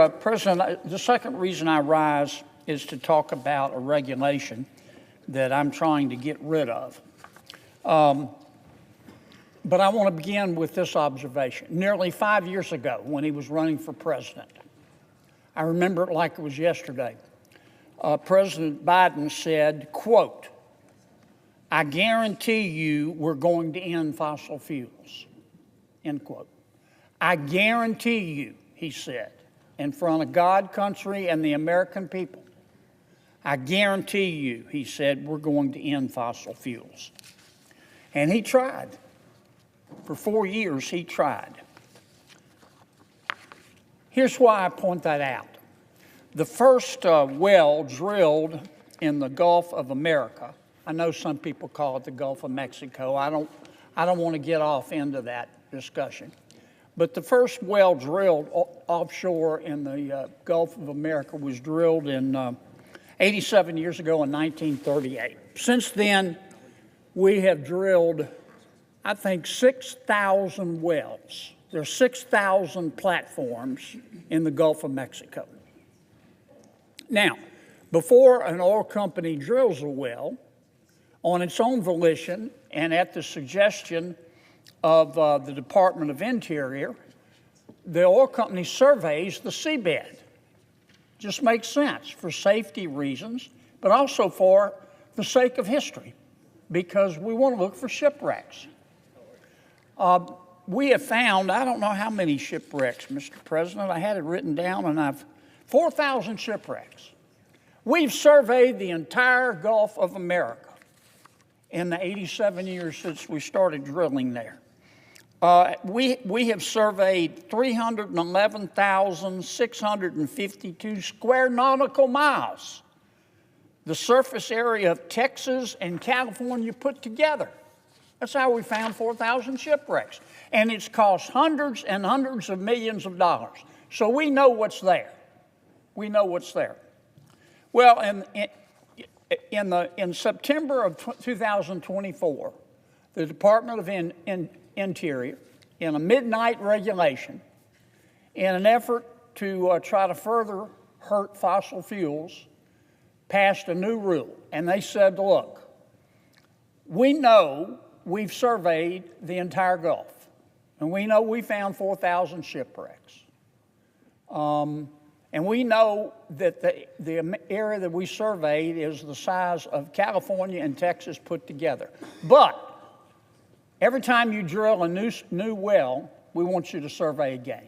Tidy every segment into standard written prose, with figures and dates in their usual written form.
Mr. President, the second reason I rise is to talk about a regulation that I'm trying to get rid of. But I want to begin with this observation. Nearly 5 years ago, when he was running for president, I remember it like it was yesterday, President Biden said, quote, "I guarantee you we're going to end fossil fuels," end quote. I guarantee you, he said, in front of God, country, and the American people, I guarantee you, he said, we're going to end fossil fuels. And he tried. For 4 years, he tried. Here's why I point that out. The first well drilled in the Gulf of America, I know some people call it the Gulf of Mexico. I don't want to get off into that discussion. But the first well drilled offshore in the Gulf of America was drilled in 87 years ago in 1938. Since then, we have drilled, I think, 6,000 wells. There are 6,000 platforms in the Gulf of Mexico. Now, before an oil company drills a well, on its own volition and at the suggestion of the Department of Interior, the oil company surveys the seabed. Just makes sense for safety reasons, but also for the sake of history, because we want to look for shipwrecks. We have found, I don't know how many shipwrecks, Mr. President. I had it written down, and 4,000 shipwrecks. We've surveyed the entire Gulf of America in the 87 years since we started drilling there. We have surveyed 311,652 square nautical miles, the surface area of Texas and California put together. That's how we found 4,000 shipwrecks. And it's cost hundreds and hundreds of millions of dollars. So we know what's there. We know what's there. Well, in September of 2024, the Department of Interior, in a midnight regulation, in an effort to try to further hurt fossil fuels, passed a new rule. And they said, look, we know we've surveyed the entire Gulf, and we know we found 4,000 shipwrecks. And we know that the area that we surveyed is the size of California and Texas put together. But every time you drill a new well, we want you to survey again.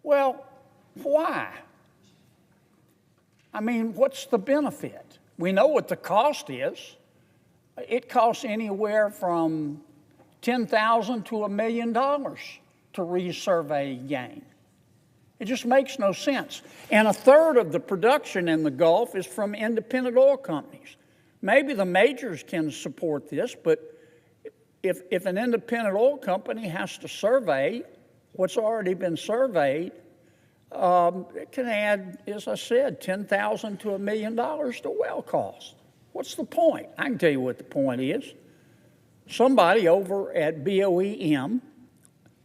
Well, why? I mean, what's the benefit? We know what the cost is. It costs anywhere from $10,000 to $1 million to resurvey again. It just makes no sense. And a third of the production in the Gulf is from independent oil companies. Maybe the majors can support this, but if an independent oil company has to survey what's already been surveyed, it can add, as I said, $10,000 to $1 million to well cost. What's the point? I can tell you what the point is. Somebody over at BOEM,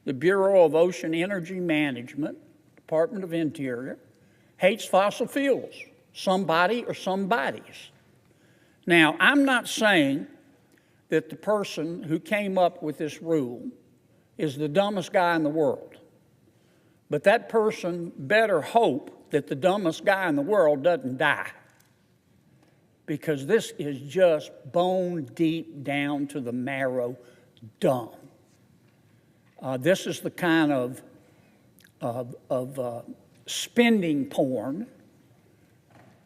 the Bureau of Ocean Energy Management, Department of Interior, hates fossil fuels. Somebody or somebodies. Now, I'm not saying that the person who came up with this rule is the dumbest guy in the world. But that person better hope that the dumbest guy in the world doesn't die. Because this is just bone deep down to the marrow dumb. This is the kind of spending porn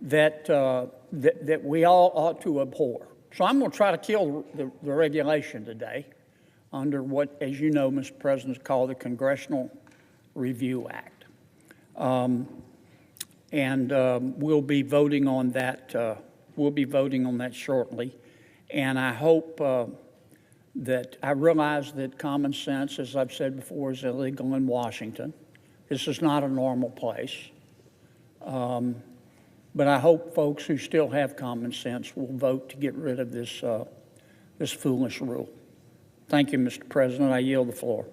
that we all ought to abhor. So I'm going to try to kill the regulation today under what, as you know, Mr. President, is called the Congressional Review Act. We'll be voting on that. We'll be voting on that shortly. And I hope that I realize that common sense, as I've said before, is illegal in Washington. This is not a normal place. But I hope folks who still have common sense will vote to get rid of this foolish rule. Thank you, Mr. President. I yield the floor.